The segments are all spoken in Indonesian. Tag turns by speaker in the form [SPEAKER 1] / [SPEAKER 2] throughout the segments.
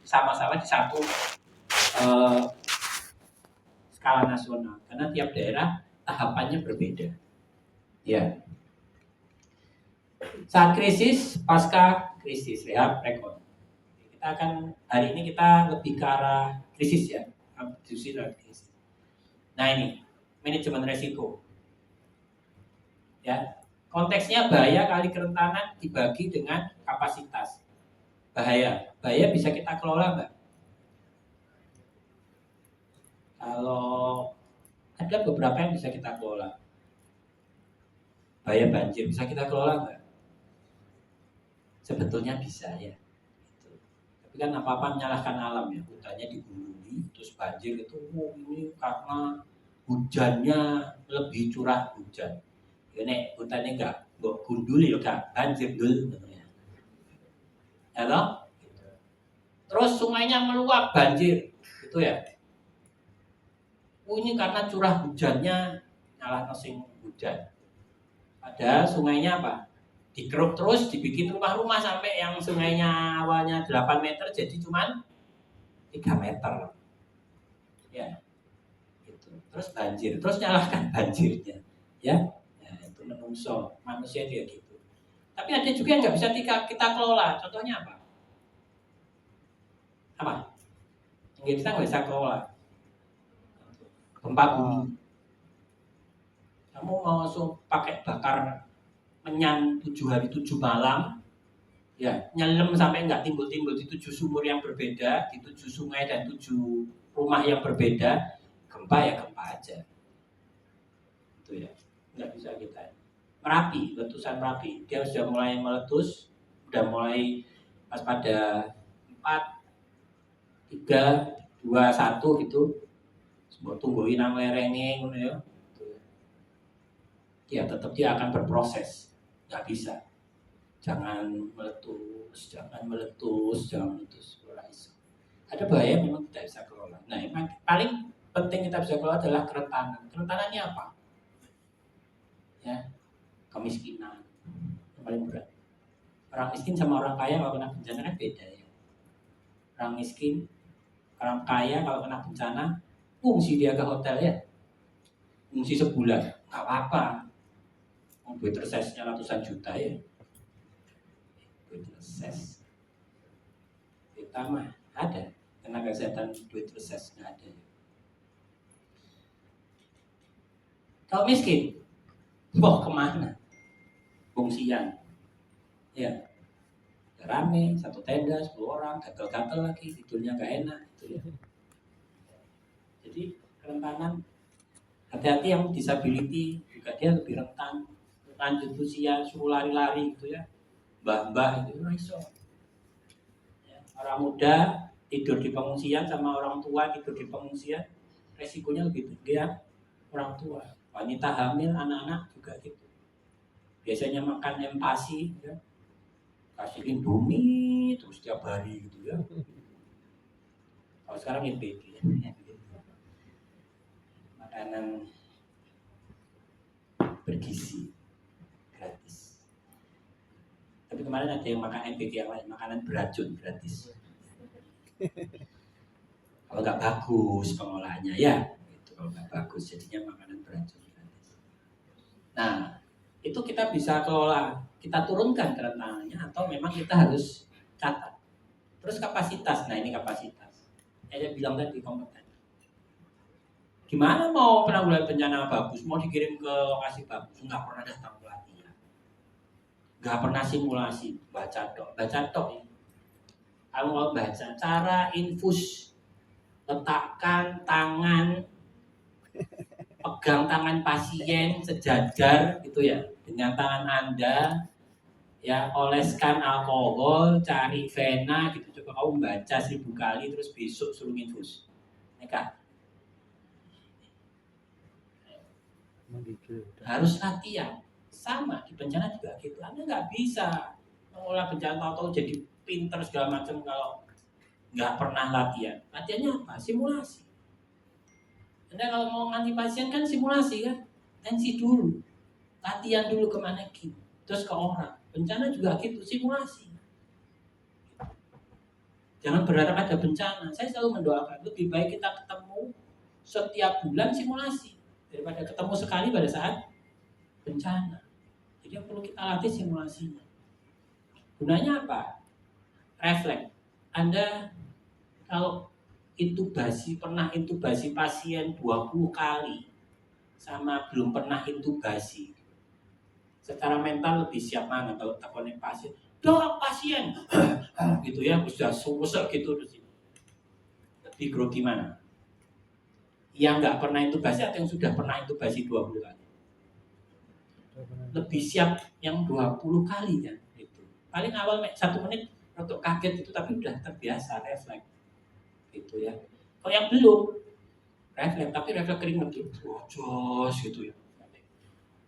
[SPEAKER 1] sama-sama di satu skala nasional, karena tiap daerah tahapannya berbeda. Ya. Saat krisis, pasca krisis, rehab, rekon. Kita akan hari ini kita lebih ke arah krisis ya, krisis. Nah ini manajemen resiko. Ya, konteksnya bahaya kali kerentanan dibagi dengan kapasitas. Bahaya bisa kita kelola nggak? Kalau ada beberapa yang bisa kita kelola. Bahaya banjir bisa kita kelola nggak? Sebetulnya bisa ya. Gitu. Tapi kan apa-apa menyalahkan alam ya. Hutannya digunduli, terus banjir itu ini karena hujannya lebih curah hujan. Ini hutannya enggak gunduli ya enggak banjir dulu namanya. Ya toh? Terus sungainya meluap banjir. Itu ya. Ini karena curah hujannya nyala mesin hujan. Padahal sungainya apa? Dikeruk terus, dibikin rumah-rumah sampai yang sungainya awalnya 8 meter jadi cuman 3 meter. Ya. Gitu. Terus banjir, terus nyalahkan banjirnya. Ya. Ya itu manusia dia gitu. Tapi ada juga yang nggak bisa kita kelola. Contohnya apa? Apa? Yang kita nggak bisa kelola. Gempa bumi. Kamu mau langsung pakai bakar menyan 7 hari 7 malam, ya nyelem sampai nggak timbul-timbul di 7 sumur yang berbeda, di 7 sungai dan 7 rumah yang berbeda, gempa ya gempa aja. Itu ya, nggak bisa kita. Merapi, letusan Merapi, dia sudah mulai meletus, sudah mulai pas pada 4, 3, 2, 1 gitu, semua tungguin nang lerengnya, ya. Ya tetap dia akan berproses, nggak bisa. Jangan meletus. Ada bahaya memang tidak bisa kelola. Nah, yang paling penting kita bisa kelola adalah kerentanan. Kerentanannya apa? Ya, kemiskinan yang paling berat. Orang miskin sama orang kaya kalau kena bencana kan beda ya. Orang miskin, orang kaya kalau kena bencana, ngungsi dia ke hotel ya, ngungsi sebulan, nggak apa-apa. Duit resesnya ratusan juta ya. Duit reses. Kita mah ada tenaga kesehatan duit reses nggak ada. Kalau miskin, mau kemana? Fungsian, ya rame, satu tenda, 10 orang, gatel-gatel lagi, tidurnya nggak enak, gitu ya. Jadi kerentanan, hati-hati yang disability juga dia lebih rentan. Lanjut usia, suruh lari-lari gitu ya, mbah-mbah itu iso. Ya, orang muda tidur di pengungsian sama orang tua tidur di pengungsian, resikonya lebih tinggi ya orang tua. Wanita hamil, anak-anak juga gitu. Biasanya makan empasi, ya. Kasih Indomie terus tiap hari gitu ya. Kalau sekarang MPG, makanan bergizi gratis. Tapi kemarin ada yang makan MPG yang lain, makanan beracun gratis. Kalau nggak bagus pengolahannya ya, itu kalau nggak bagus jadinya makanan beracun gratis. Nah, itu kita bisa kelola, kita turunkan kerentanannya atau memang kita harus catat. Terus kapasitas, nah ini kapasitas. Saya bilang tadi kompeten. Gimana mau penanggulangan bencana bagus, mau dikirim ke lokasi bagus, nggak pernah datang pelatihan, nggak pernah simulasi, baca tok ya. Kamu mau baca cara infus, letakkan tangan, pegang tangan pasien sejajar gitu ya, dengan tangan Anda, ya oleskan alkohol, cari vena gitu, coba kamu baca 1000 kali terus besok suruh infus. Neka. Harus latihan. Sama di bencana juga gitu. Anda nggak bisa mengolah bencana atau jadi pinter segala macam kalau nggak pernah latihan. Latihannya apa? Simulasi. Anda kalau mau nganti pasien kan simulasi kan, tensi dulu, latihan dulu ke manekin, terus ke orang. Bencana juga gitu, simulasi. Jangan berharap ada bencana. Saya selalu mendoakan lebih baik kita ketemu setiap bulan simulasi daripada ketemu sekali pada saat bencana. Jadi yang perlu kita latih simulasinya. Gunanya apa? Refleks. Anda kalau pernah intubasi pasien 20 kali sama belum pernah intubasi, secara mental lebih siap mana kalau teleponin pasien? Dok, pasien gitu ya, sudah susah gitu terus. Lebih grogi mana? Yang nggak pernah intubasi atau yang sudah pernah intubasi 20 kali? Lebih siap yang 20 kali kan itu. Paling awal 1 menit untuk kaget itu, tapi udah terbiasa refleks gitu ya. Kalau yang belum refleks, tapi refleks keringet gitu, jos gitu ya.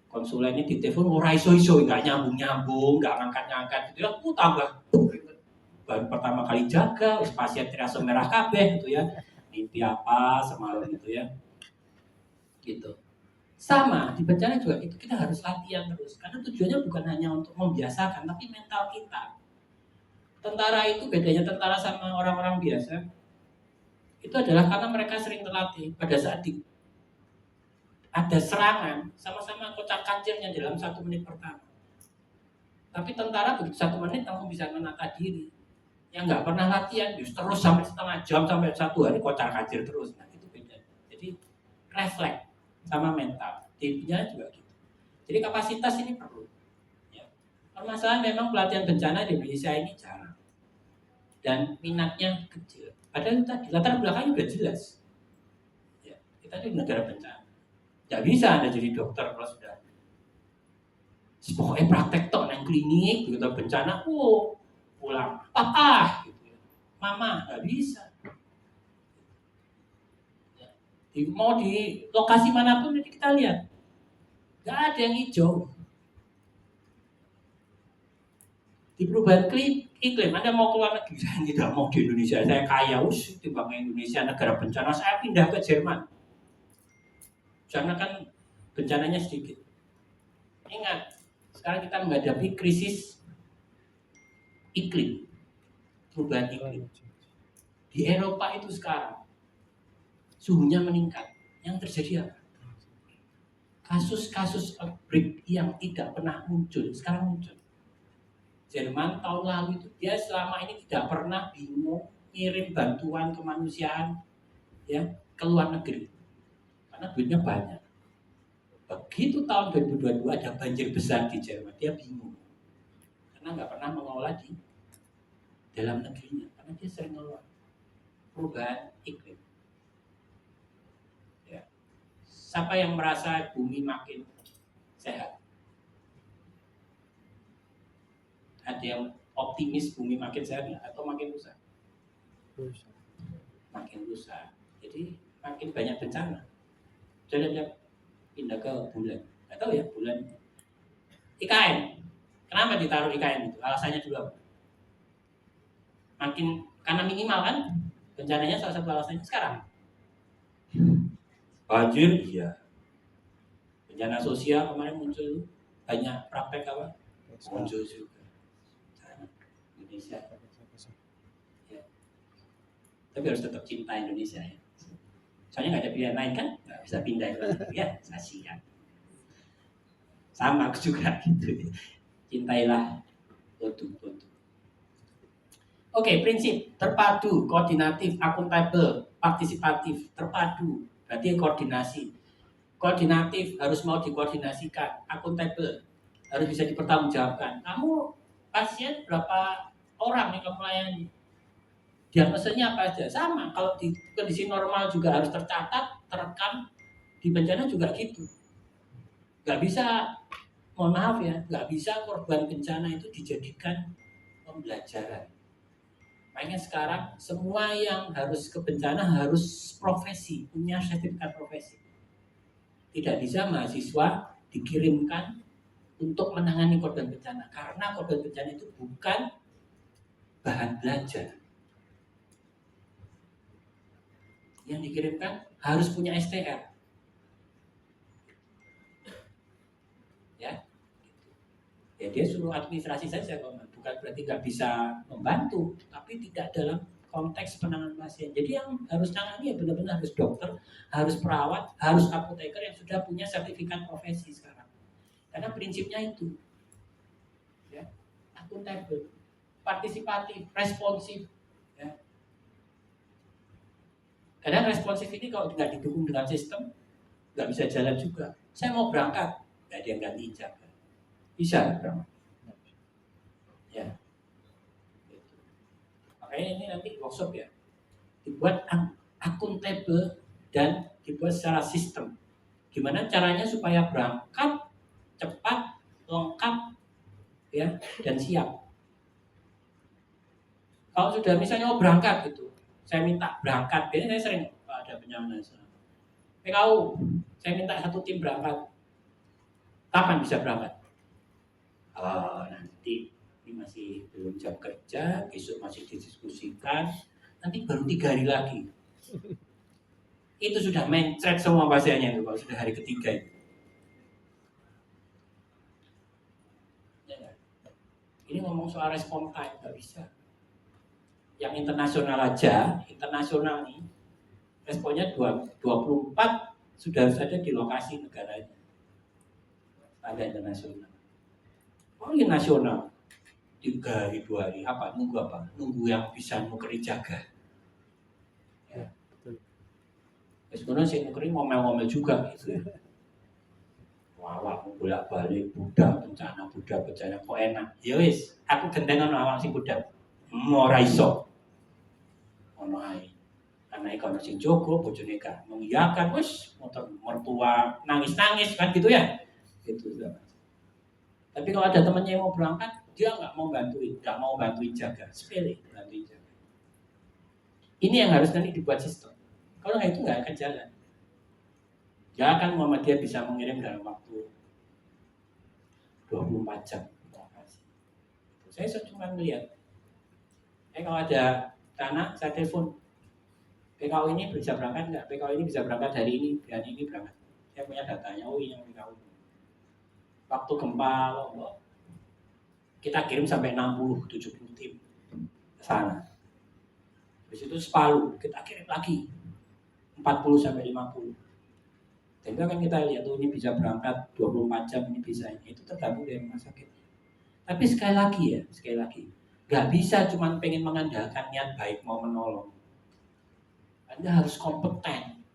[SPEAKER 1] Konsulennya di telepon ora iso-iso, nggak nyambung, nggak ngangkat-ngangkat gitu ya. Aku tambah baru pertama kali jaga, pasien terasa merah kabeh gitu ya. Mimpi apa semalam gitu ya. Gitu. Sama di bencana juga itu kita harus latihan terus, karena tujuannya bukan hanya untuk membiasakan, tapi mental kita. Tentara itu bedanya tentara sama orang-orang biasa itu adalah karena mereka sering terlatih. Pada saat ada serangan, sama-sama kocar kacirnya dalam 1 menit pertama. Tapi tentara begitu 1 menit langsung bisa menata diri. Yang nggak pernah latihan terus sampai setengah jam sampai 1 hari kocar kacir terus. Nah itu beda. Jadi refleks sama mental. Intinya juga gitu. Jadi kapasitas ini perlu. Ya. Permasalahan memang pelatihan bencana di Indonesia ini jarang dan minatnya kecil. Padahal tadi latar belakangnya udah jelas. Ya, kita di negara bencana. Tidak bisa Anda jadi dokter kalau sudah pokoknya praktek tok nang klinik begitu bencana, pulang, papa, gitu. Mama, nggak bisa. Ya. Mau di lokasi manapun nanti kita lihat, nggak ada yang hijau. Di perubahan iklim, Anda mau keluar negeri, saya tidak mau di Indonesia, saya kaya, timbang Indonesia negara bencana, saya pindah ke Jerman. Karena kan bencananya sedikit. Ingat, sekarang kita menghadapi krisis iklim, perubahan iklim. Di Eropa itu sekarang suhunya meningkat. Yang terjadi apa? Kasus-kasus outbreak yang tidak pernah muncul, sekarang muncul. Jerman tahun lalu itu dia selama ini tidak pernah bingung ngirim bantuan kemanusiaan ya ke luar negeri karena duitnya banyak. Begitu tahun 2022 ada banjir besar di Jerman, dia bingung karena nggak pernah mengelola di dalam negerinya karena dia sering ngeluar perubahan iklim. Ya. Siapa yang merasa bumi makin sehat? Ada yang optimis bumi makin sehat atau makin rusak? Makin rusak. Jadi makin banyak bencana. Jadi dia pindah ke bulan. Nggak tahu ya bulan. IKN. Kenapa ditaruh IKN itu? Alasannya dulu apa? Makin karena minimal kan? Bencananya salah satu alasannya sekarang. Banjir, iya. Bencana sosial kemarin muncul banyak praktek apa? Muncul juga. Indonesia. Ya. Tapi harus tetap cinta Indonesia ya. Soalnya nggak ada pilihan lain kan? Nggak bisa pindah ya, kasihan. Sama aku juga gitu. Cintailah produk-produk. Oke, prinsip terpadu, koordinatif, akuntabel, partisipatif, terpadu. Berarti koordinasi. Koordinatif harus mau dikoordinasikan, akuntabel harus bisa dipertanggungjawabkan. Kamu pasien berapa orang yang kamu layani? Diagnosenya apa aja? Sama, kalau di kondisi normal juga harus tercatat, terekam, di bencana juga gitu. Gak bisa, mohon maaf ya, gak bisa korban bencana itu dijadikan pembelajaran. Makanya sekarang semua yang harus ke bencana harus profesi, punya sertifikat profesi. Tidak bisa mahasiswa dikirimkan untuk menangani korban bencana, karena korban bencana itu bukan bahan belajar. Yang dikirimkan harus punya STR. Ya, ya dia suruh administrasi saja, bukan berarti nggak bisa membantu, tapi tidak dalam konteks penanganan pasien. Jadi yang harus tangani ya benar-benar harus dokter, harus perawat, harus apoteker yang sudah punya sertifikat profesi sekarang. Karena prinsipnya itu, ya, akuntabel, partisipatif, responsif. Ya. Karena responsif ini kalau nggak didukung dengan sistem, nggak bisa jalan juga. Saya mau berangkat, nggak ada yang ganti ijazah. Bisa berangkat. Ya. Makanya ini nanti workshop ya, dibuat akuntabel dan dibuat secara sistem. Gimana caranya supaya berangkat cepat, lengkap, ya, dan siap. Kalau sudah misalnya mau berangkat gitu, saya minta berangkat. Biasanya saya sering ada penyamanan. PKU, saya minta satu tim berangkat. Kapan bisa berangkat? Nanti ini masih belum jam kerja, besok masih didiskusikan, nanti baru 3 hari lagi. Itu sudah mencret semua pasiennya itu kalau sudah hari ketiga itu. Ya, ini ngomong soal respon time nggak bisa. Yang internasional aja, internasional nih, responnya 24 sudah harus ada di lokasi negaranya. Ada internasional. Oh ini nasional, 3 hari 2 hari apa? Nunggu apa? Nunggu yang bisa nukeri jaga. Ya. Sebenarnya si nukeri ngomel-ngomel juga gitu ya. Awak bolak-balik budak bencana kok enak. Ya wis, aku gendengan awak sing budak. Ora iso. Ono ae. Anake kono sing jogo, bojone gak mengiyakan, wis motor mertua nangis-nangis kan gitu ya. Gitu. Tapi kalau ada temannya yang mau berangkat, dia nggak mau bantuin jaga, sepele bantuin jaga. Ini yang harus nanti dibuat sistem. Kalau nggak itu nggak akan jalan. Ya kan Muhammadiyah bisa mengirim dalam waktu 24 jam. Saya cuma melihat. Kalau ada tanah, saya telepon. PKU ini bisa berangkat nggak? PKU ini bisa berangkat hari ini, hari ini berangkat. Saya punya datanya. Oh ini yang PKU. Waktu gempa Lombok, kita kirim sampai 60-70 tim ke sana. Habis itu Sepalu, kita kirim lagi 40-50. Sehingga kan kita lihat tuh ini bisa berangkat 24 jam, ini bisa ini. Itu tergantung dari rumah sakit. Tapi sekali lagi, nggak bisa cuma pengen mengandalkan niat baik mau menolong. Anda harus kompeten,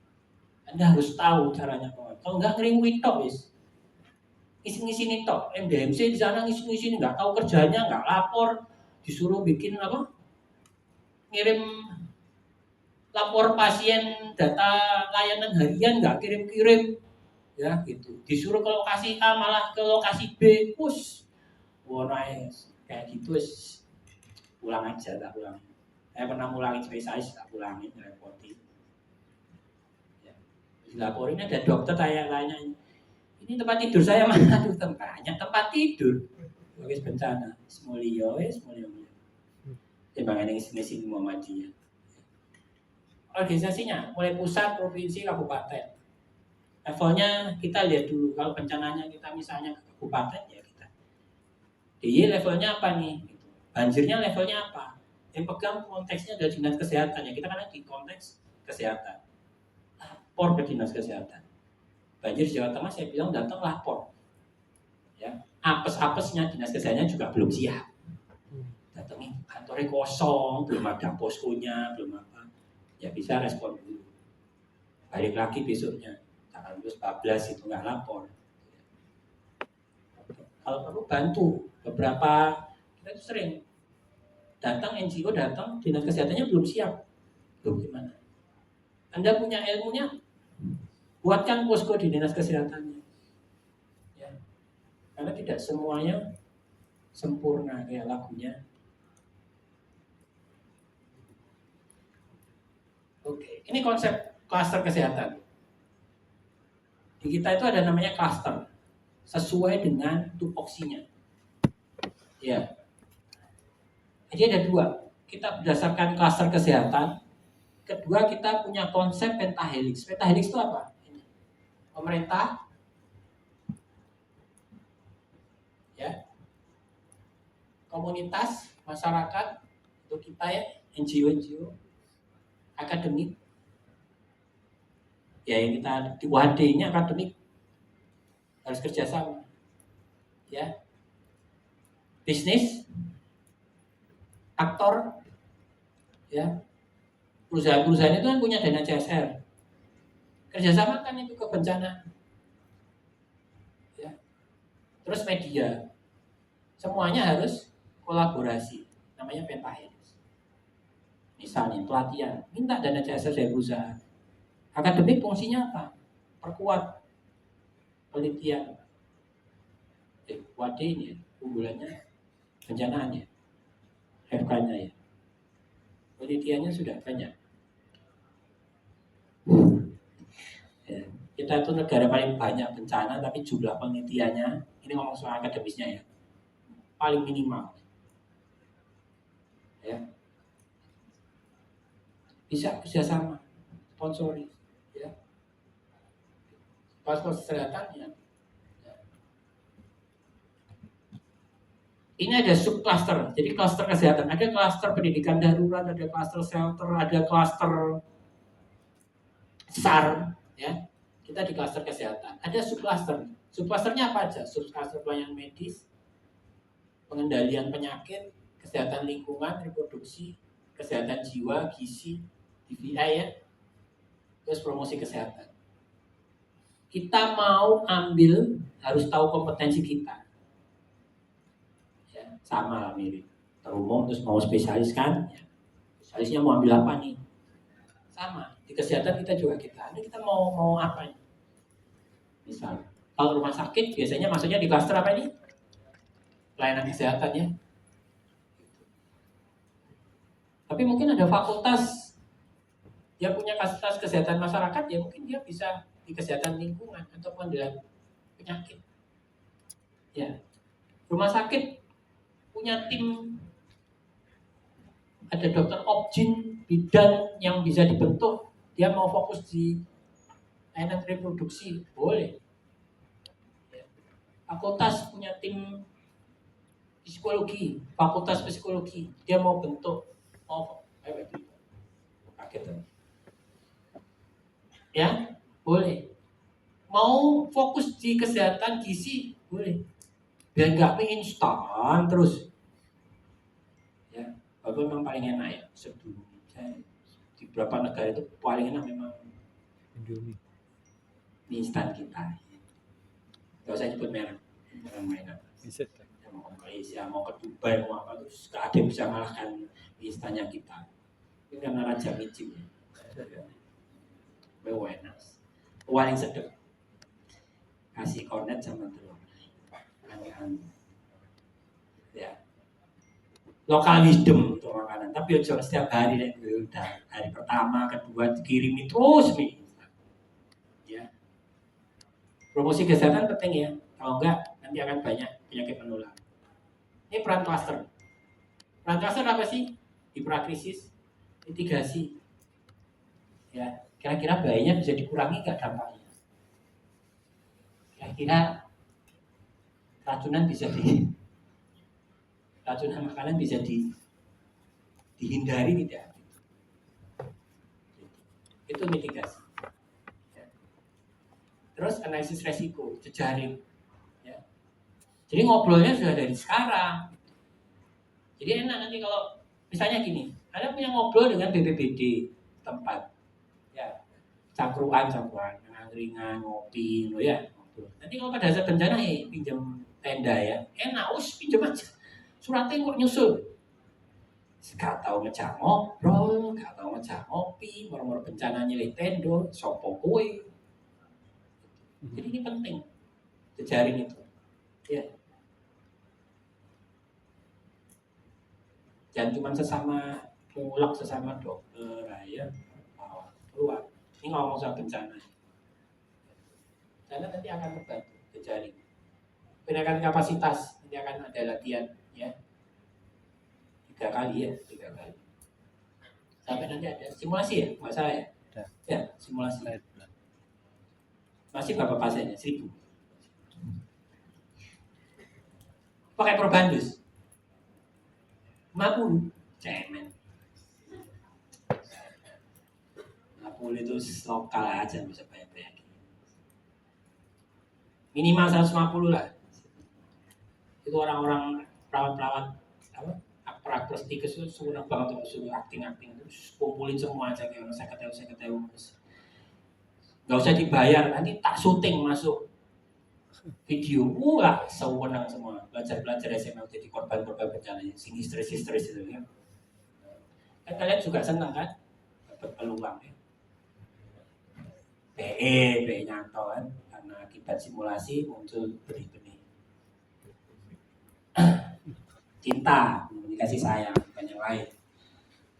[SPEAKER 1] Anda harus tahu caranya. Kalau nggak ngering tok wis, ngisi-ngisi tok, MDMC di sana ngisi-ngisi nggak tahu kerjanya, nggak lapor, disuruh bikin apa? Ngirim lapor pasien data layanan harian nggak kirim-kirim, ya gitu. Disuruh ke lokasi A malah ke lokasi B, push. Wah nice, kayak gitu pulang aja, tak pulang. Saya pernah mulangin spesialis, tak pulangin, repoti. Ya. Dilaporin ada dokter tanya ini tempat tidur saya mana? Aduh tempatnya tempat tidur. Wis bencana, semulio. Timbangan yang sini Muhammadiyah. Organisasinya mulai pusat, provinsi, kabupaten. Levelnya kita lihat dulu. Kalau bencananya kita misalnya ke kabupaten ya kita. DIY levelnya apa nih? Banjirnya levelnya apa? Yang pegang konteksnya dari dinas kesehatan ya. Kita kan di konteks kesehatan. Lapor ke dinas kesehatan. Banjir Jawa Tengah saya bilang datang lapor. Ya, apes-apesnya dinas kesehatannya juga belum siap. Datangin kantornya kosong, belum ada poskonya, belum apa. Ya bisa respon dulu. Balik lagi besoknya, tanggal 14 itu nggak lapor. Kalau perlu bantu, beberapa kita itu sering datang NGO datang, dinas kesehatannya belum siap. Belum gimana? Anda punya ilmunya, buatkan posko di dinas kesehatannya. Ya. Karena tidak semuanya sempurna kayak lagunya. Oke, ini konsep klaster kesehatan. Di kita itu ada namanya klaster, sesuai dengan tupoksinya. Ya. Jadi ada 2. Kita berdasarkan klaster kesehatan. Kedua, kita punya konsep pentahelix. Pentahelix itu apa? Pemerintah, ya, komunitas, masyarakat, itu kita ya, NGO akademik, ya yang kita di WAD-nya akademik harus kerjasama, ya. Bisnis, aktor, ya. Perusahaan-perusahaan itu kan punya dana CSR, kerjasama kan itu kebencanaan, ya. Terus media, semuanya harus kolaborasi, namanya pentahelix. Misalnya pelatihan, minta dana CSR dari perusahaan. Akademik fungsinya apa? Perkuat penelitian. WAD ini ya, unggulannya bencanaan ya, FK-nya ya. Penelitiannya sudah banyak. Ya, kita itu negara paling banyak bencana, tapi jumlah penelitiannya, ini ngomong soal akademisnya ya, paling minimal. Ya. Bisa kerjasama, sponsori, ya. Sponsor kesehatan ya. Ini ada subcluster, jadi cluster kesehatan, ada cluster pendidikan darurat, ada cluster shelter, ada cluster SAR, ya. Kita di cluster kesehatan, ada subcluster. Subclusternya apa aja? Subcluster pelayanan medis, pengendalian penyakit, kesehatan lingkungan, reproduksi, kesehatan jiwa, gizi, DVI ya, terus promosi kesehatan. Kita mau ambil harus tahu kompetensi kita. Sama mirip terumum, terus mau spesialis kan ya. Spesialisnya mau ambil apa nih, sama di kesehatan kita juga ini kita mau apa nih. Misal kalau rumah sakit biasanya masuknya di klaster apa ini, pelayanan kesehatan ya. Tapi mungkin ada fakultas yang punya fasilitas kesehatan masyarakat, ya mungkin dia bisa di kesehatan lingkungan atau pengendalian penyakit ya. Rumah sakit punya tim, ada dokter objin bidan yang bisa dibentuk, dia mau fokus di layanan reproduksi, boleh. Fakultas punya tim psikologi, fakultas psikologi, dia mau bentuk, ya boleh. Mau fokus di kesehatan gizi, boleh. Biar nggak instan terus. Ya, walaupun memang paling enak ya. Sebelum saya di beberapa negara itu paling enak memang Indomie. Mie instan kita. Gak usah nyebut merek. Mainan. Ya, mau ke Malaysia, mau ke Dubai, mau apa terus gak ada yang bisa mengalahkan mie instannya kita. Ini karena raja micin. Enak. Paling sedap. Kasih kornet sama telur. Ya. Lokal wisdom untuk makanan, tapi ojo setiap hari deh. Udah hari pertama, kedua kirimi terus nih. Ya. Promosi kesehatan penting ya. Kalau enggak nanti akan banyak penyakit menular. Ini peran klaster. Peran klaster apa sih? Di prakrisis, mitigasi. Ya, kira-kira bahayanya bisa dikurangi nggak dampaknya? Kira-kira racunan makanan bisa dihindari tidak? Itu mitigasi. Ya. Terus analisis resiko, jejaring. Ya. Jadi ngobrolnya sudah dari sekarang. Jadi enak nanti kalau misalnya gini, Anda punya ngobrol dengan BPBD tempat, ya cangkruan, ringan, ngopi, lo ya. Nanti kalau pada saat bencana pinjam tenda ya, enak, pinjam aja. Suratnya kok nyusul. Gak tahu ngejak ngobrol, gak tahu ngejak ngopi, moro-moro bencana nyilih tendo, sopo kue. Jadi ini penting, jejaring itu. Ya. Jangan cuma sesama mulak, sesama dokter, ya, keluar. Ini ngomong soal bencana. Karena nanti akan terbantu jejaring. Peningkatan kapasitas, nanti akan ada latihan, ya. 3 kali. Sampai nanti ada simulasi ya, nggak salah ya? Ya, simulasi. Masih berapa pasiennya? 1000. Pakai probandus 50, cemen. ngumpul itu lokal aja bisa banyak-banyak. Minimal 150 lah. Itu orang-orang perawat-perawat apa aparat prestigious itu senang banget tuh suruh akting terus kumpulin semua aja kayak saya ketemu nggak usah dibayar, nanti tak syuting masuk video. Wah sewenang semua belajar SMA jadi korban bencana sing histeris itu ya. Kan kalian juga senang kan dapat peluang ya. PE nyantol kan karena akibat simulasi muncul benih-benih cinta, komunikasi sayang, dan yang lain.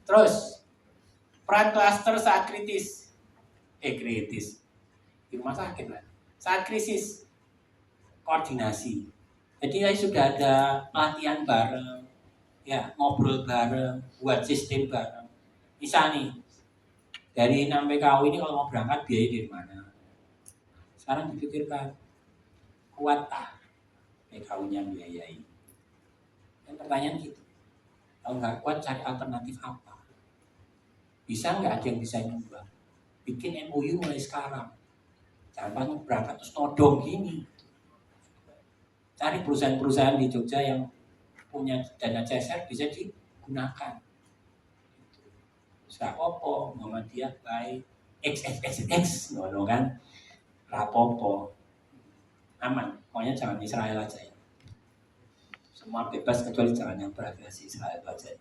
[SPEAKER 1] Terus peran klaster saat kritis di rumah sakit lah. Saat krisis koordinasi. Jadi sudah ada pelatihan bareng, ya ngobrol bareng, buat sistem bareng. Misal nih dari 6 PKU ini kalau mau berangkat biaya dari mana? Sekarang dipikirkan kuat tak PKU-nya biayai. Dan pertanyaan gitu, kalau nggak kuat cari alternatif apa? Bisa nggak ada yang bisa nyumbang? Bikin MOU mulai sekarang. Jangan berangkat terus nodong gini. Cari perusahaan-perusahaan di Jogja yang punya dana CSR bisa digunakan. Sapopo, Muhammadiyah baik, XXXX, ngono kan, rapopo, aman. Pokoknya jangan Israel aja ya. Semua bebas kecuali jangan yang berafiliasi Israel aja.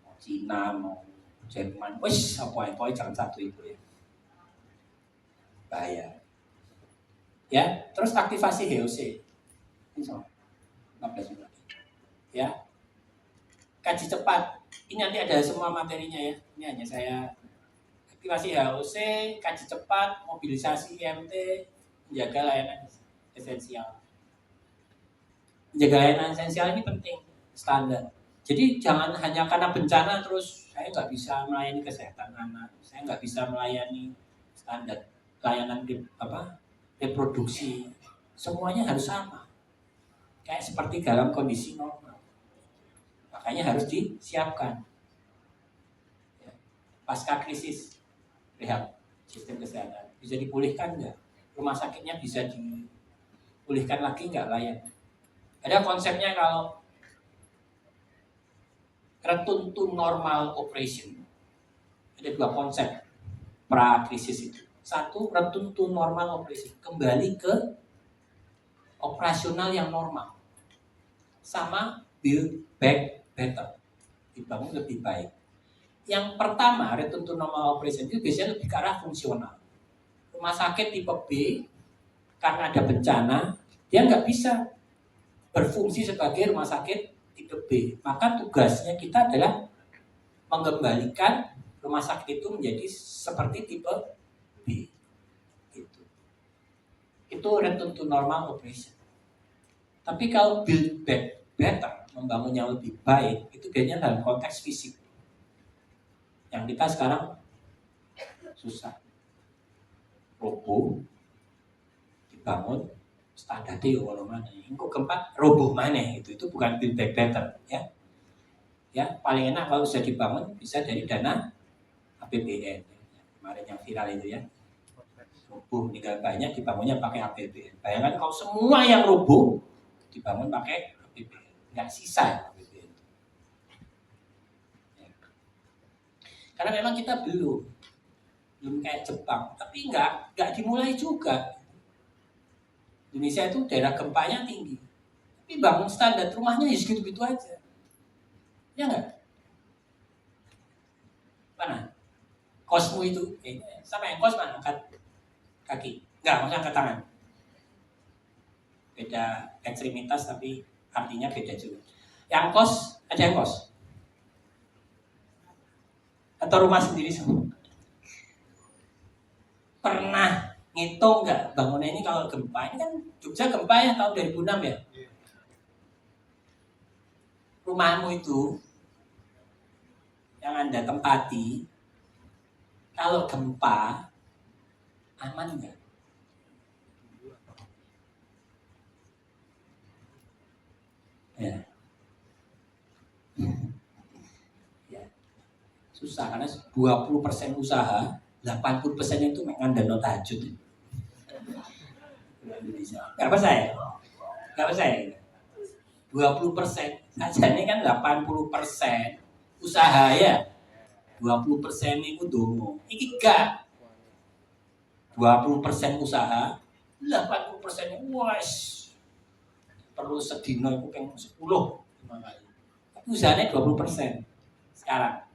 [SPEAKER 1] Mau Cina, mau Jerman, wis apa jangan satu itu ya. Bahaya. Ya, terus aktivasi HOC. Ini sama. 15 menit. Ya. Kaji cepat. Ini nanti ada semua materinya ya. Ini hanya saya aktivasi HOC, kaji cepat, mobilisasi IMT, menjaga layanan esensial. Menjaga layanan esensial ini penting, standar. Jadi jangan hanya karena bencana terus saya nggak bisa melayani kesehatan anak, saya nggak bisa melayani standar layanan reproduksi, semuanya harus sama. Kayak seperti dalam kondisi normal. Makanya harus disiapkan. Ya. Pasca krisis, rehab sistem kesehatan bisa dipulihkan nggak? Rumah sakitnya bisa dipulihkan lagi nggak layak? Ada konsepnya kalau return to normal operation. Ada dua konsep pra krisis itu. Satu, return to normal operation, kembali ke operasional yang normal. Sama build back better, dibangun lebih baik. Yang pertama, return to normal operation itu biasanya lebih ke arah fungsional. Rumah sakit tipe B karena ada bencana, dia nggak bisa berfungsi sebagai rumah sakit tipe B. Maka tugasnya kita adalah mengembalikan rumah sakit itu menjadi seperti tipe B. Gitu. Itu return to normal operation. Tapi kalau build back better, membangun yang lebih baik, itu biasanya dalam konteks fisik. Yang kita sekarang susah. Roboh dibangun standarnya ya kalau mana. Engko gempa roboh mana itu bukan build back better ya. Ya, paling enak kalau sudah dibangun bisa dari dana APBN. Kemarin yang viral itu ya. Roboh meninggal banyak dibangunnya pakai APBN. Bayangkan kalau semua yang roboh dibangun pakai APBN. Enggak sisa APBN. Ya. Karena memang kita belum kayak Jepang, tapi enggak dimulai juga. Indonesia itu daerah gempanya tinggi, tapi bangun standar rumahnya ya segitu-gitu aja, ya enggak? Mana? Kosmu itu, sama yang kos mana? Angkat kaki, enggak, maksudnya angkat tangan. Beda ekstremitas tapi artinya beda juga. Yang kos, ada yang kos? Atau rumah sendiri semua? Pernah ngitung nggak bangunan ini kalau gempa? Ini kan Jogja gempa ya tahun 2006 ya. Rumahmu itu yang Anda tempati kalau gempa aman nggak? Ya. Ya. Susah karena 20% usaha 80% itu mengandalkan tahajud. Indonesia. Berapa saya? 20%. Saja ini kan 80% usaha ya. 20% itu dongo. Iki gak. 20% usaha, 80% wes perlu sedino itu kan 10 kali. Tapi usahanya 20% sekarang.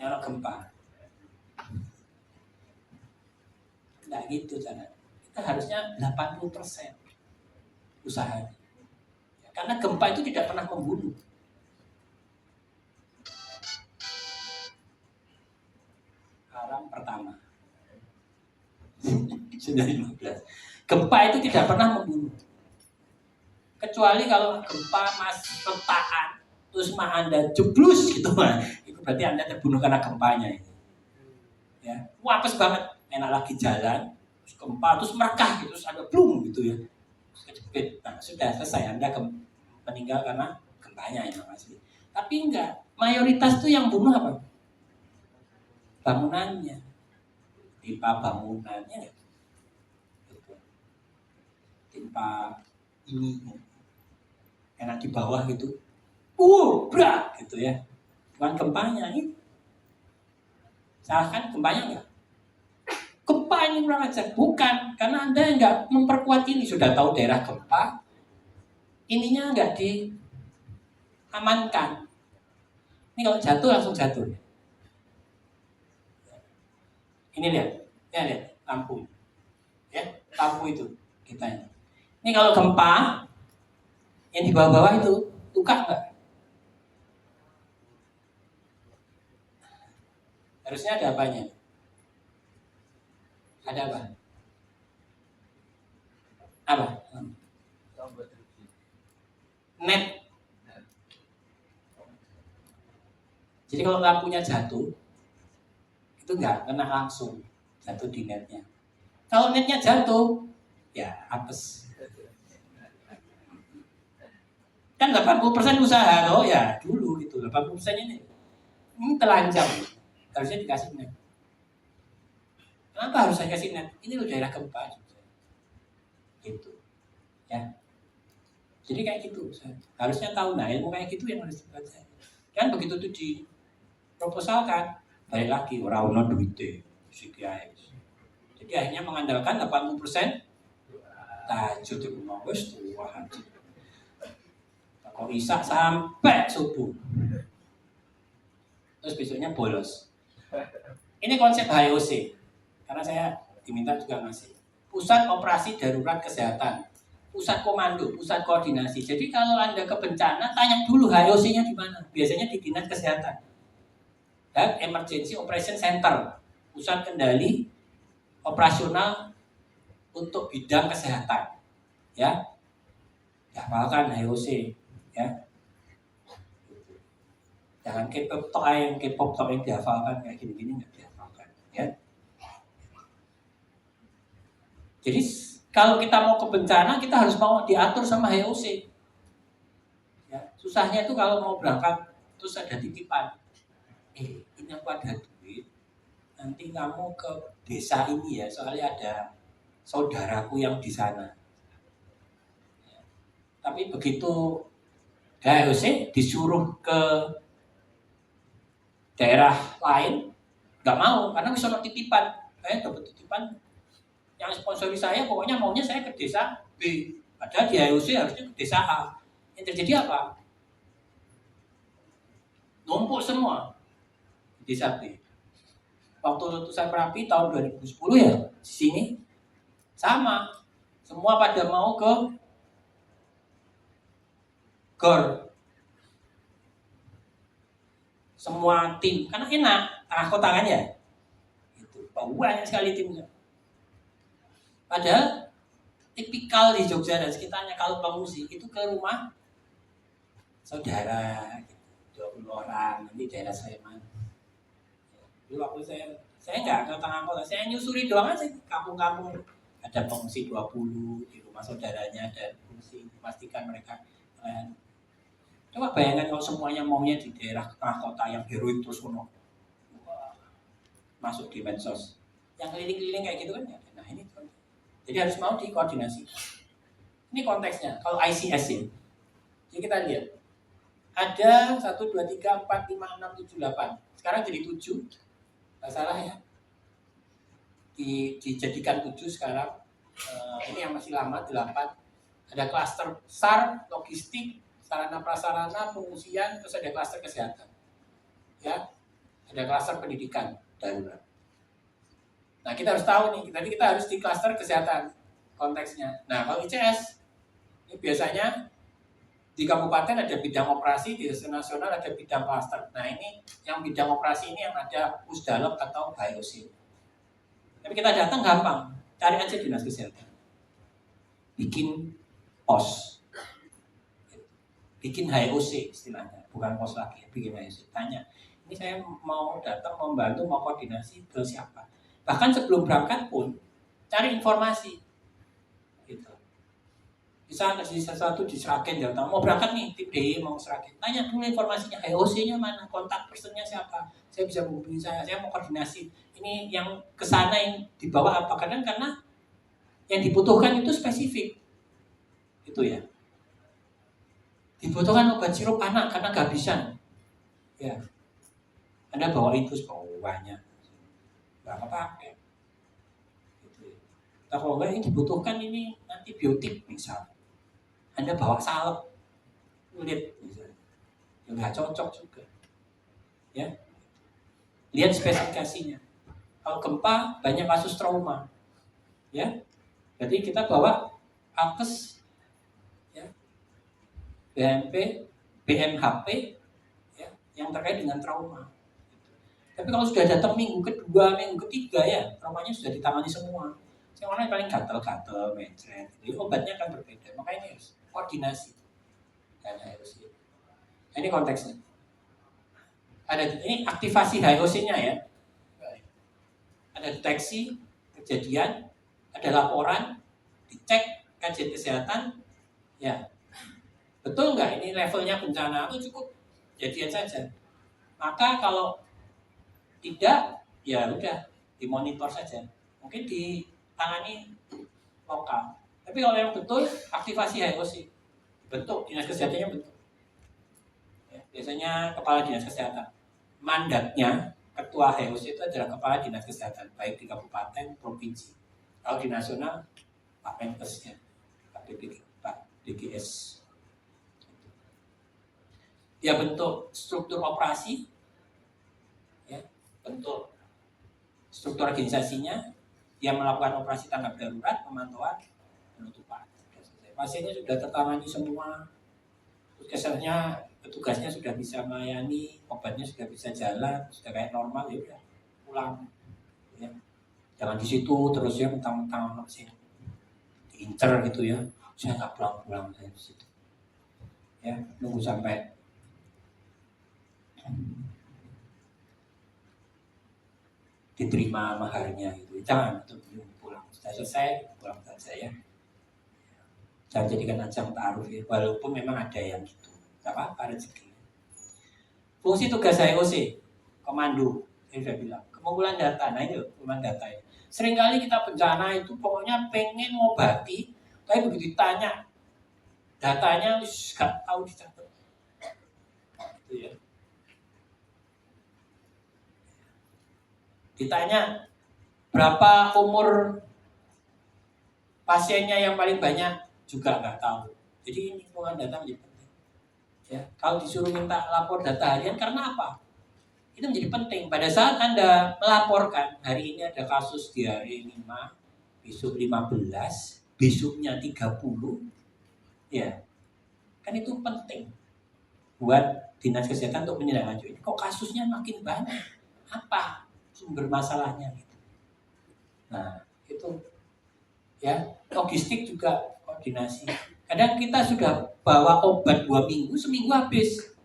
[SPEAKER 1] Nyala gempa. Enggak gitu cara. Kita harusnya 80% usahanya. Karena gempa itu tidak pernah membunuh. Alam pertama. Sudah 15. Gempa itu tidak pernah membunuh. Kecuali kalau gempa mas retakan, terus mah Anda jeblus gitu mah. Itu berarti Anda terbunuh karena gempanya. Ya, wapes banget. Enak lagi jalan, terus gempa, terus merekah gitu, terus ada blum gitu ya. Kejepit. Nah, sudah selesai Anda meninggal karena gempanya ya masih. Tapi enggak, mayoritas tuh yang bunuh apa? Bangunannya. Timpa bangunannya. Gitu. Timpa ini enak di bawah gitu. Brak gitu ya. Bukan gempanya ini. Salahkan gempanya enggak? Gempa ini kurang ajar. Bukan, karena Anda enggak memperkuat ini. Sudah tahu daerah gempa, ininya enggak diamankan. Ini kalau jatuh langsung jatuh. Ini lihat, ya lihat lampu, ya lampu itu kita ini. Ini kalau gempa, yang di bawah-bawah itu luka enggak? Harusnya ada apanya? Ada apa? Apa? Net. Jadi kalau lampunya jatuh, itu enggak kena langsung jatuh di netnya. Kalau netnya jatuh, ya apes. Kan 80% usaha loh ya dulu gitu. 80% ini telanjang. Harusnya dikasih net. Kenapa harus saya kasih net? Ini loh daerah gempa juga. Gitu. Ya. Jadi kayak gitu. Harusnya tahu, nah ilmu kayak gitu yang harus dibaca. Kan begitu itu diproposalkan, balik lagi orang ono duitnya. Jadi akhirnya mengandalkan 80% tahajud di rumah wis tuwa hajud. Kok isak sampai subuh. Terus besoknya bolos. Ini konsep HOC. Karena saya diminta juga ngasih. Pusat Operasi Darurat Kesehatan. Pusat komando, pusat koordinasi. Jadi kalau Anda ke bencana, tanya dulu HOC-nya di mana. Biasanya di Dinas Kesehatan. Dan Emergency Operation Center, pusat kendali operasional untuk bidang kesehatan. Ya, hafalkan HOC. Ya, jangan K-pop tok yang dihafalkan kayak gini-gini nggak dihafalkan. Ya. Jadi kalau kita mau ke bencana, kita harus mau diatur sama HOC. Ya, susahnya itu kalau mau berangkat terus ada titipan. Ini aku ada duit. Nanti kamu ke desa ini ya, soalnya ada saudaraku yang di sana. Ya. Tapi begitu HOC disuruh ke daerah lain, nggak mau karena bisa titipan. Saya dapat titipan yang sponsori saya, pokoknya maunya saya ke desa B. Padahal di HOC harusnya ke desa A. Yang terjadi apa? Numpuk semua di desa B. Waktu letusan Merapi tahun 2010 ya, di sini sama. Semua pada mau ke GOR. Semua tim, karena enak, tengah kota kan ya. Itu banyak sekali timnya. Padahal tipikal di Jogja dan sekitarnya kalau pengungsi itu ke rumah saudara, 20 orang, nanti daerah Sleman. Jadi waktu saya nggak ke tengah kota, saya nyusuri doang aja kampung-kampung. Ada pengungsi 20 di rumah saudaranya, ada pengungsi, pastikan mereka. Coba bayangkan kalau semuanya maunya di daerah tengah kota yang heroik terus masuk di medsos. Yang keliling-keliling kayak gitu kan ya. Nah ini jadi harus mau dikoordinasi. Ini konteksnya. Kalau ICS ya, jadi kita lihat ada 1, 2, 3, 4, 5, 6, 7, 8. Sekarang jadi 7, nggak salah ya. Dijadikan 7 sekarang. Ini yang masih lama 8. Ada klaster SAR, logistik, sarana prasarana, pengungsian, terus ada klaster kesehatan. Ya, ada klaster pendidikan darurat. Nah, kita harus tahu nih, tadi kita harus di klaster kesehatan konteksnya. Nah, kalau ICS, ini biasanya di kabupaten ada bidang operasi, di nasional ada bidang klaster. Nah, ini yang bidang operasi ini yang ada Pusdalok atau HOC. Tapi kita datang gampang, cari aja dinas kesehatan. Bikin pos. Bikin HOC istilahnya, bukan pos lagi, bikin HOC. Tanya, ini saya mau datang, membantu, mau koordinasi ke siapa. Bahkan sebelum berangkat pun cari informasi gitu. Bisa kasih sesuatu di Sragen, datang mau berangkat nih tim DI mau Sragen, tanya dulu informasinya, HOC-nya mana, kontak personnya siapa, saya bisa menghubungi saya mau koordinasi. Ini yang kesana yang dibawa apa, karena yang dibutuhkan itu spesifik itu ya. Dibutuhkan obat sirup anak karena kehabisan ya, Anda bawa infus banyak nggak pakai gitu. Nah, kalau enggak ini dibutuhkan ini antibiotik misal, Anda bawa salep kulit misal, ya nggak cocok juga ya. Lihat spesifikasinya. Kalau gempa banyak kasus trauma ya, jadi kita bawa alkes ya, BMHP ya, yang terkait dengan trauma. Tapi kalau sudah datang minggu kedua, minggu ketiga ya, traumanya sudah ditangani semua. Yang orang paling gatel-gatel, mencret, jadi obatnya akan berbeda. Makanya ini harus koordinasi dan HOC. Nah, ini konteksnya. Ada ini aktivasi HOC-nya ya. Ada deteksi kejadian, ada laporan, dicek kajian kesehatan, ya betul nggak ini levelnya bencana atau cukup kejadian saja. Maka kalau tidak, ya udah dimonitor saja. Mungkin ditangani lokal. Tapi kalau yang betul aktivasi HOC, bentuk dinas kesehatannya bentuk. Ya, biasanya kepala dinas kesehatan. Mandatnya ketua HOC itu adalah kepala dinas kesehatan, baik di kabupaten, provinsi. Kalau di nasional, Pak Menkesnya, Pak DGS. Ya bentuk struktur operasi, bentuk struktur organisasinya, dia melakukan operasi tanggap darurat, pemantauan, penutupan. Pasiennya sudah tertangani semua, kesannya petugasnya sudah bisa melayani, obatnya sudah bisa jalan, sudah kayak normal, ya udah pulang. Ya. Jangan di situ terus ya mentang-mentang masih diincer gitu ya, saya nggak pulang-pulang saya di situ. Ya, nunggu sampai diterima maharnya gitu. Jangan untuk pulang. Sudah selesai pulang saja ya. Jangan jadikan ajang taruh ya. Walaupun memang ada yang gitu. Gak apa-apa rezeki. Fungsi tugas HOC, komando, saya sudah bilang. Pengumpulan data, nah itu pengumpulan data ya. Seringkali kita bencana itu pokoknya pengen ngobati, tapi begitu ditanya datanya gak tahu dicatat. Itu ya. Ditanya berapa umur pasiennya yang paling banyak juga nggak tahu. Jadi ini pengumpulan data menjadi penting. Ya, kalau disuruh minta lapor data harian karena apa? Itu menjadi penting. Pada saat Anda melaporkan hari ini ada kasus di hari 5, besok 15, besoknya 30, ya kan itu penting buat dinas kesehatan untuk menindaklanjuti. Kok kasusnya makin banyak? Apa sumber masalahnya gitu. Nah, itu ya, logistik juga koordinasi. Kadang kita sudah bawa obat 2 minggu, seminggu habis.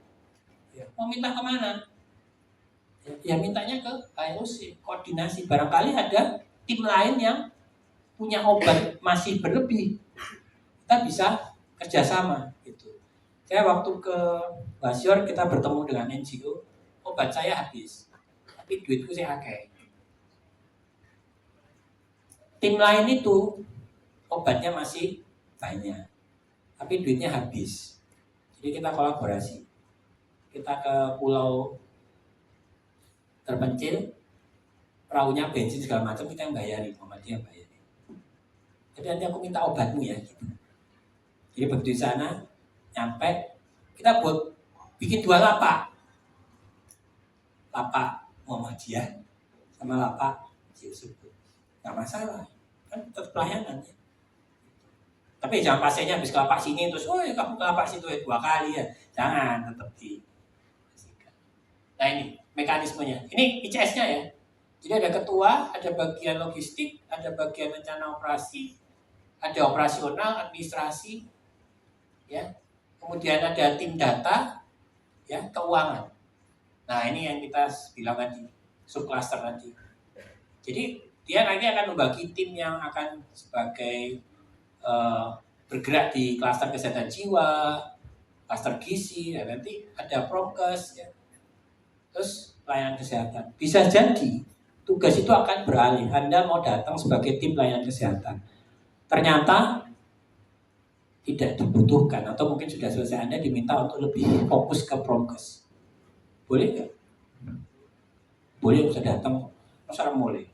[SPEAKER 1] Ya, mau minta kemana? Ya mintanya ke HOC, koordinasi. Barangkali ada tim lain yang punya obat masih berlebih. Kita bisa kerjasama gitu. Saya waktu ke Basior kita bertemu dengan NGO, obat saya habis. Tapi duitku saya pakai. tim lain itu obatnya masih banyak, tapi duitnya habis. Jadi kita kolaborasi. Kita ke pulau terpencil, perahunya bensin segala macam kita yang bayari, Muhammadiyah yang bayari. Jadi nanti aku minta obatmu ya. Gitu. Jadi begitu di sana, nyampe, kita buat bikin 2 lapak. Lapak Muhammadiyah sama lapak Yusuf. Nggak masalah, kan tetap pelayanan ya. Tapi jangan pasiennya habis ke lapak sini terus, oh ya kamu ke lapak situ ya 2 kali ya. Jangan, tetap di. Nah ini mekanismenya. Ini ICS-nya ya. Jadi ada ketua, ada bagian logistik, ada bagian rencana operasi, ada operasional, administrasi, ya. Kemudian ada tim data, ya, keuangan. Nah ini yang kita bilang tadi, subcluster tadi. Jadi dia nanti akan membagi tim yang akan sebagai bergerak di klaster kesehatan jiwa, klaster gizi, ya, nanti ada prokes, ya. Terus pelayanan kesehatan. Bisa jadi tugas itu akan beralih. Anda mau datang sebagai tim pelayanan kesehatan, ternyata tidak dibutuhkan atau mungkin sudah selesai, Anda diminta untuk lebih fokus ke prokes. Boleh nggak? Boleh, bisa datang. Masa boleh?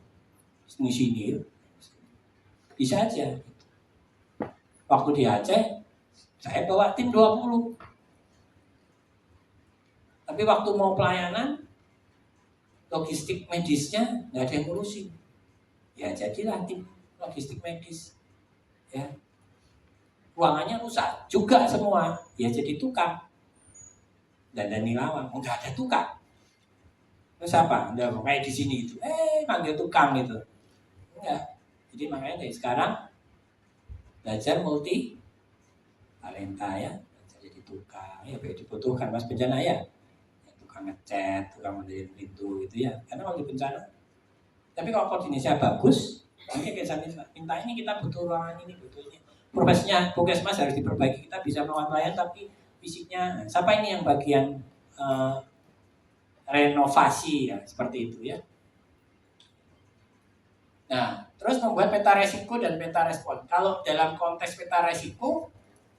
[SPEAKER 1] Sini bisa aja. Waktu di Aceh, saya bawa tim 20. Tapi waktu mau pelayanan, logistik medisnya nggak ada yang ngurusin. Ya jadilah tim logistik medis. Ya. Ruangannya rusak juga semua. Ya jadi tukang. Dan nilawang, nggak ada tukang. Terus apa? Udah kayak di sini itu. Manggil tukang gitu. Enggak. Jadi makanya dari sekarang belajar multi talenta ya. Jadi tukang. Ya dibutuhkan Mas bencana ya. Tukang ngecat, tukang mendirikan pintu gitu ya. Karena kalau di bencana. Tapi kalau koordinasinya bagus, nanti kayak minta ini kita butuh ruangan ini, butuh ini. Profesinya Puskesmas harus diperbaiki. Kita bisa melakukan pelayan tapi fisiknya. Siapa ini yang bagian renovasi ya seperti itu ya. Nah, terus membuat peta resiko dan peta respon. Kalau dalam konteks peta resiko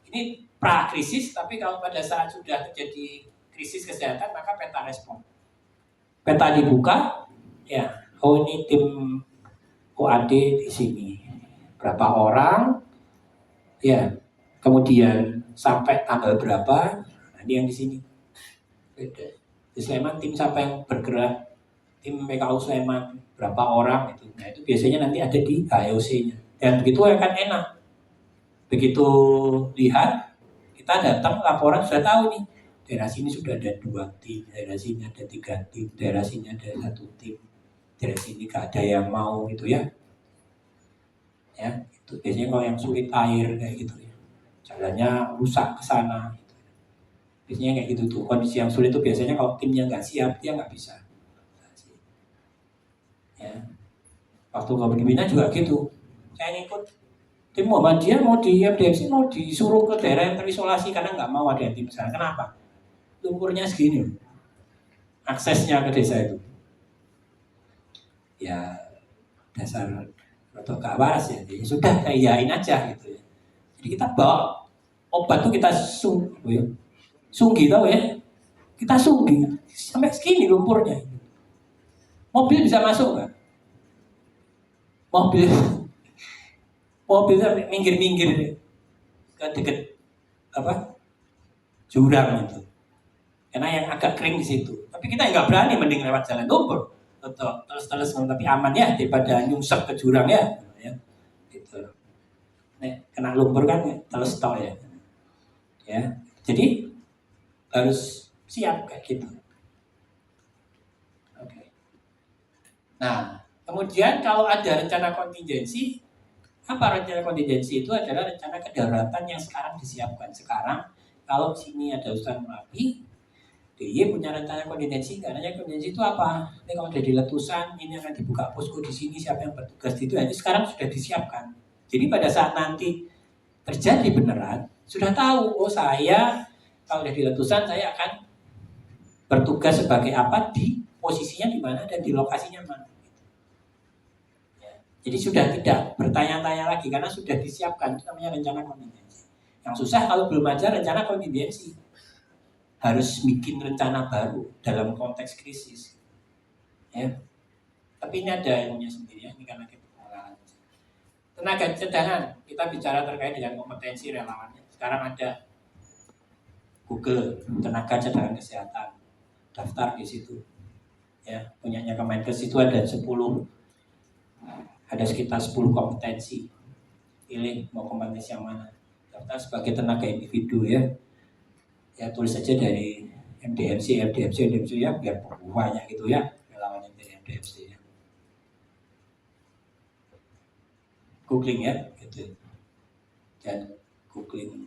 [SPEAKER 1] ini pra krisis, tapi kalau pada saat sudah terjadi krisis kesehatan maka peta respon. Peta dibuka, ya, oh ini tim OAD di sini, berapa orang, ya, kemudian sampai tanggal berapa, nah, ini yang di sini. Beda. Di Sleman tim siapa yang bergerak, tim PKU Sleman berapa orang itu. Nah itu biasanya nanti ada di HOC-nya. Dan begitu akan enak. Begitu lihat, kita datang laporan sudah tahu nih. Daerah sini sudah ada 2 tim, daerah sini ada 3 tim, daerah sini ada 1 tim, daerah sini gak ada yang mau gitu ya. Ya, itu biasanya kalau yang sulit air kayak gitu ya. Jalannya rusak ke sana. Gitu. Biasanya kayak gitu tuh. Kondisi yang sulit itu biasanya kalau timnya nggak siap dia nggak bisa. Ya. Waktu nggak dibina juga gitu. Saya ngikut tim Muhammadiyah mau di MDMC mau disuruh ke daerah yang terisolasi karena nggak mau ada tim sana. Kenapa? Lumpurnya segini, aksesnya ke desa itu. Ya dasar atau gak waras ya. Jadi sudah saya iyain aja gitu ya. Jadi kita bawa obat tuh kita sunggi tahu ya. Kita sunggi sampai segini lumpurnya. Mobil bisa masuk nggak? Mobilnya minggir-minggir ke deket apa jurang itu. Karena yang agak kering di situ. Tapi kita nggak berani mending lewat jalan lumpur. Tetap terus tapi aman ya daripada nyungsep ke jurang ya. Gitu. Nek kena lumpur kan terus tok ya. Ya. Jadi harus siap kayak gitu. Oke. Nah, kemudian kalau ada rencana kontingensi, apa rencana kontingensi itu adalah rencana kedaruratan yang sekarang disiapkan. Sekarang kalau sini ada Ustaz Merapi, DIY punya rencana kontingensi. Rencana kontingensi itu apa? Ini kalau ada di letusan, ini akan dibuka posko di sini, siapa yang bertugas di itu. Ini sekarang sudah disiapkan. Jadi pada saat nanti terjadi beneran, sudah tahu, oh saya kalau ada di letusan saya akan bertugas sebagai apa, di posisinya di mana dan di lokasinya mana. Ya. Jadi sudah tidak bertanya-tanya lagi karena sudah disiapkan, itu namanya rencana kontingensi. Yang susah kalau belum ada rencana kontingensi, harus bikin rencana baru dalam konteks krisis. Ya. Tapi ini ada ilmunya sendiri ya, ini karena kita pengalaman. Tenaga cadangan, kita bicara terkait dengan kompetensi relawannya. Sekarang ada Google tenaga cadangan kesehatan, daftar di situ. Ya, punyanya Kemenkes itu ada sekitar 10 kompetensi. Pilih mau kompetensi yang mana. Daftar sebagai tenaga individu ya. Ya tulis saja dari MDMC ya, biar banyak gitu ya relawannya dari MDMC ya. Googling ya, gitu. Dan googling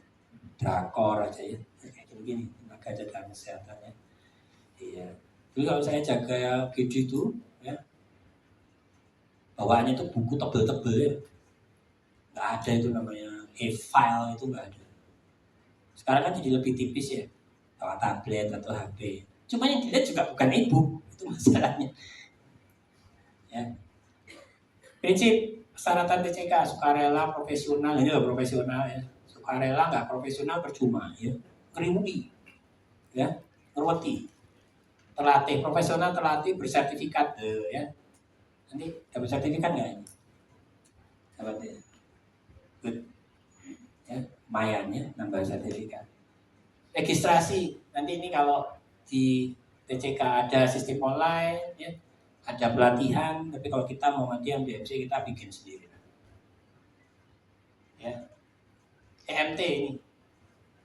[SPEAKER 1] drakor aja ya, kayak gini, tenaga cadangan kesehatan ya. Iya. Jadi kalau saya jaga GD itu ya, bawaannya itu buku tebel-tebel ya. Nggak ada itu namanya e-file, itu nggak ada. Sekarang kan jadi lebih tipis ya, bawa tablet atau HP. Cuma yang dilihat juga bukan e-book, itu masalahnya. Ya. Prinsip persyaratan TCK, sukarela, profesional, ini loh profesional ya. Sukarela nggak profesional percuma ya. Ngerimui, ya, ngerweti. Terlatih, profesional terlatih bersertifikat ya. Nanti dapat sertifikat nggak ini? Dapat ya. Good. Ya, lumayan ya, nambah sertifikat. Registrasi, nanti ini kalau di TCK ada sistem online ya, ada pelatihan, tapi kalau kita mau latihan BMC kita bikin sendiri. Ya. EMT ini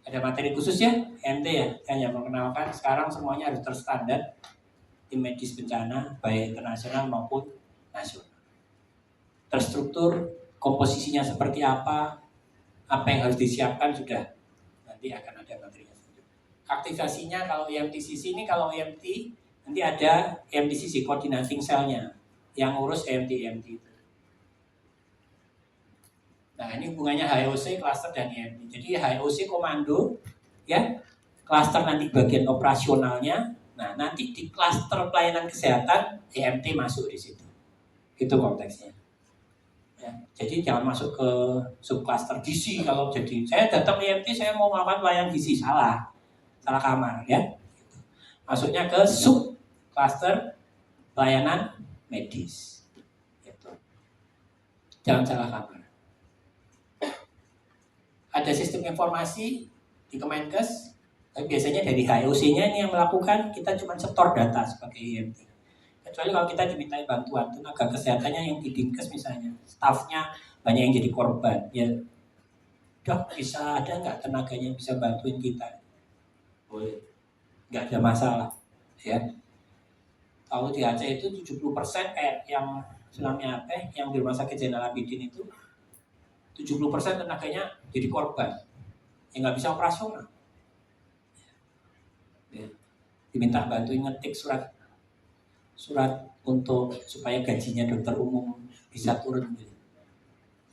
[SPEAKER 1] ada materi khusus ya, EMT ya, kan yang perkenalkan sekarang semuanya harus terstandar tim medis bencana baik internasional maupun nasional. Terstruktur, komposisinya seperti apa yang harus disiapkan sudah nanti akan ada materinya. Aktivasinya kalau EMTCC ini, kalau EMT nanti ada EMTCC coordinating cell-nya yang urus EMT itu. Nah ini hubungannya HOC, cluster dan EMT. Jadi HOC komando, ya, cluster nanti bagian operasionalnya. Nah nanti di cluster pelayanan kesehatan EMT masuk di situ. Itu konteksnya. Ya, jadi jangan masuk ke subcluster gizi. Kalau jadi saya datang EMT saya mau melakukan pelayanan gizi, salah kamar ya. Masuknya ke subcluster pelayanan medis. Gitu. Jangan salah kamar. Ada sistem informasi di Kemenkes, tapi biasanya dari HOC-nya ini yang melakukan, kita cuma setor data sebagai EMT. Kecuali kalau kita dimintai bantuan tenaga kesehatannya yang di Dinkes misalnya, stafnya banyak yang jadi korban, ya dok bisa ada nggak tenaganya yang bisa bantuin kita? Boleh, nggak ada masalah, ya. Kalau di Aceh itu 70% kayak yang Sulami Aceh, yang di Rumah Sakit Zainal Abidin itu 70% tenaganya jadi korban, yang nggak bisa operasional. Ya. Diminta bantuin ngetik surat untuk supaya gajinya dokter umum bisa turun.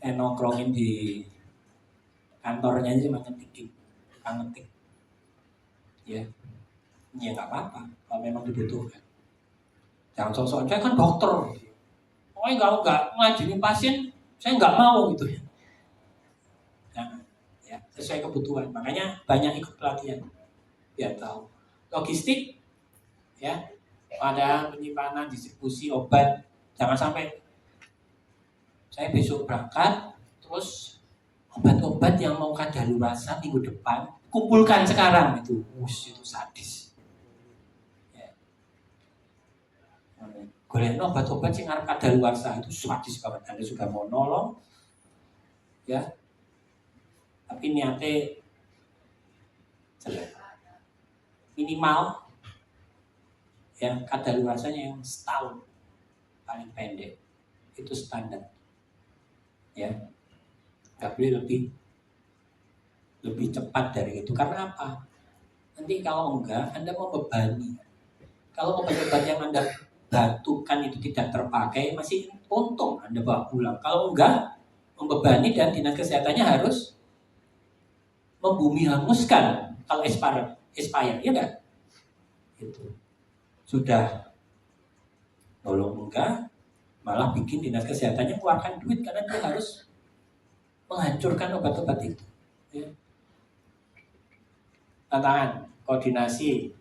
[SPEAKER 1] Saya nongkrongin di kantornya aja cuma ngetik, ya nggak apa-apa kalau memang dibutuhkan. Jangan sosok saya kan dokter, pokoknya nggak ngajini pasien, saya nggak mau gitu ya. Nah, ya sesuai kebutuhan. Makanya banyak ikut pelatihan biar tahu. Logistik, ya, pada penyimpanan, distribusi obat. Jangan sampai saya besok berangkat, terus obat-obat yang mau kadaluarsa minggu depan kumpulkan sekarang, itu sadis. Ya. Golek obat-obat yang arep kadaluarsa itu sadis banget. Anda sudah mau nolong, ya, tapi niatnya jelek. Minimal ya kadaluarsanya yang setahun paling pendek, itu standar, ya, nggak boleh lebih cepat dari itu. Karena apa? Nanti kalau enggak Anda membebani. Kalau obat-obat yang Anda bantukan itu tidak terpakai, masih untung Anda bawa pulang. Kalau enggak, membebani dan dinas kesehatannya harus membumi hanguskan kalau expired, ya enggak? Itu sudah nolong enggak, Malah bikin dinas kesehatannya keluarkan duit karena dia harus menghancurkan obat-obat itu. Ya. Tantangan koordinasi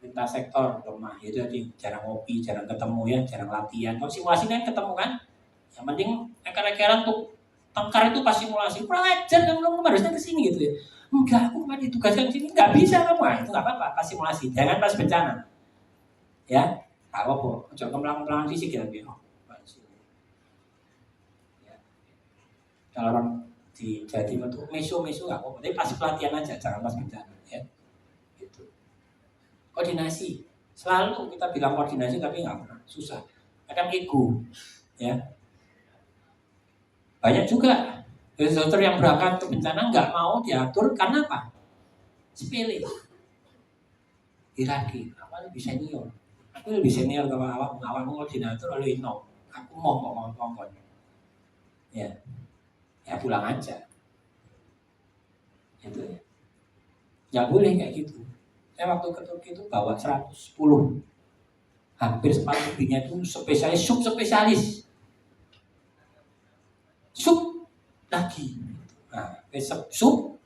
[SPEAKER 1] lintas sektor lemah, itu tadi jarang ngopi, jarang ketemu ya, jarang latihan. Kalau simulasi kan ketemu kan, yang penting ekar-ekaran tuh tengkar itu pas simulasi, kurang ajar kamu harusnya kesini gitu ya. Enggak, aku kemarin ditugaskan sini, nggak bisa kamu, itu nggak apa-apa, pas simulasi, jangan pas bencana. Ya, nggak apa-apa, coba kemelahan fisik ya, ya. Kalau orang di Jawa Timur tuh mesu nggak apa-apa, tapi pas pelatihan aja, jangan pas bencana. Ya. Gitu. Koordinasi, selalu kita bilang koordinasi tapi nggak pernah, susah. Kadang ego, ya. Banyak juga dokter yang berangkat ke bencana nggak mau diatur karena apa? Sepele. Hierarki, apa lebih senior? Aku lebih senior kalau awakmu koordinator oleh no. Aku mau ngomong. Ya pulang aja. Gitu ya. Nggak boleh kayak gitu. Saya waktu ke Turki itu bawa 110, hampir separuh lebihnya itu spesialis, subspesialis, sub lagi. Nah, sub,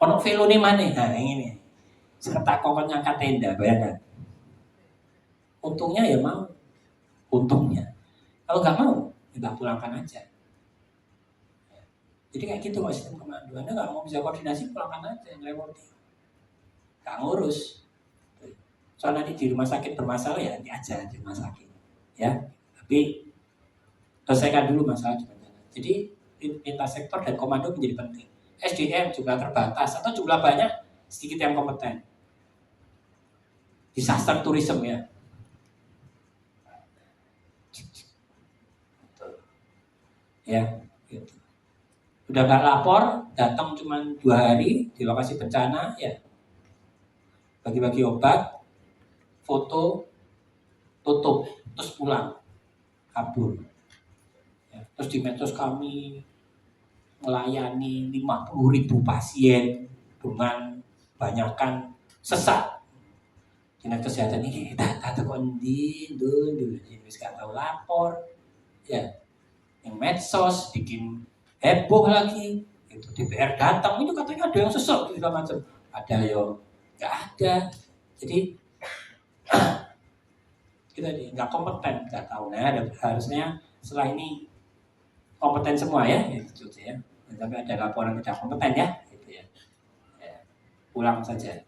[SPEAKER 1] ono velone mana? Nah, ini serta kokon ngangkat tenda, bayangkan. Untungnya ya mau, untungnya. Kalau nggak mau, kita pulangkan aja. Jadi kayak gitu kok sistem komando. Anda nggak mau bisa koordinasi, pulangkan aja, yang repoti. Nggak ngurus. Soalnya nanti di rumah sakit bermasalah ya nanti aja di rumah sakit, ya. Tapi selesaikan dulu masalah di bencana. Jadi lintas sektor dan komando menjadi penting. SDM jumlah terbatas atau jumlah banyak, sedikit yang kompeten. Disaster tourism ya. Ya, gitu. Udah nggak lapor, datang cuma 2 hari di lokasi bencana, ya. Bagi-bagi obat, foto, tutup, terus pulang, kabur. Ya, terus di medsos kami melayani 50.000 pasien dengan banyakkan sesak. Dinas kesehatan ini data kondi dulu wis gak tahu lapor, ya. Yang medsos bikin heboh lagi, itu DPR datang itu katanya ada yang sesek segala macam, ada yo nggak ada. Jadi kita nggak kompeten, nggak tahu. Nah, harusnya setelah ini kompeten semua ya, gitu ya. Tapi ada laporan tidak kompeten ya, gitu ya. Pulang saja.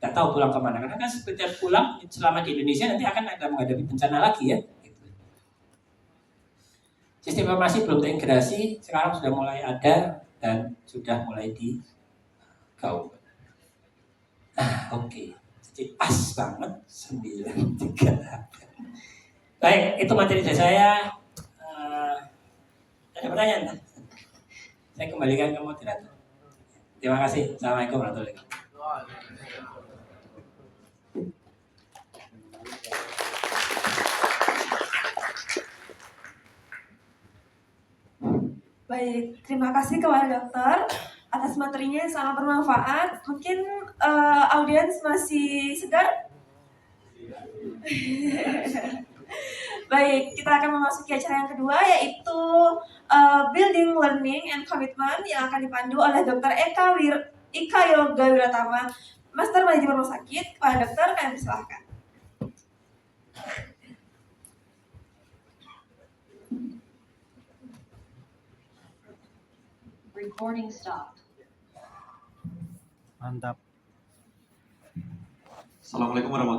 [SPEAKER 1] Nggak tahu pulang kemana, karena kan setiap pulang selama di Indonesia nanti akan ada menghadapi bencana lagi ya. Gitu. Sistem informasi belum terintegrasi, sekarang sudah mulai ada dan sudah mulai digaung. Oke. Jadi pas banget 9.3. Baik, itu materi dari saya. Ada pertanyaan? Saya kembalikan ke moderator. Terima kasih. Assalamualaikum warahmatullahi wabarakatuh.
[SPEAKER 2] Baik, terima kasih kepada dokter atas materinya yang sangat bermanfaat. Mungkin audiens masih segar? Baik, kita akan memasuki acara yang kedua, yaitu Building Learning and Commitment yang akan dipandu oleh Dr. Ika Yoga Wiratama, Master Manajemen Rumah Sakit. Kepada dokter, kami persilahkan.
[SPEAKER 3] Recording stopped.
[SPEAKER 4] Mantap.
[SPEAKER 5] Assalamualaikum warahmatullahi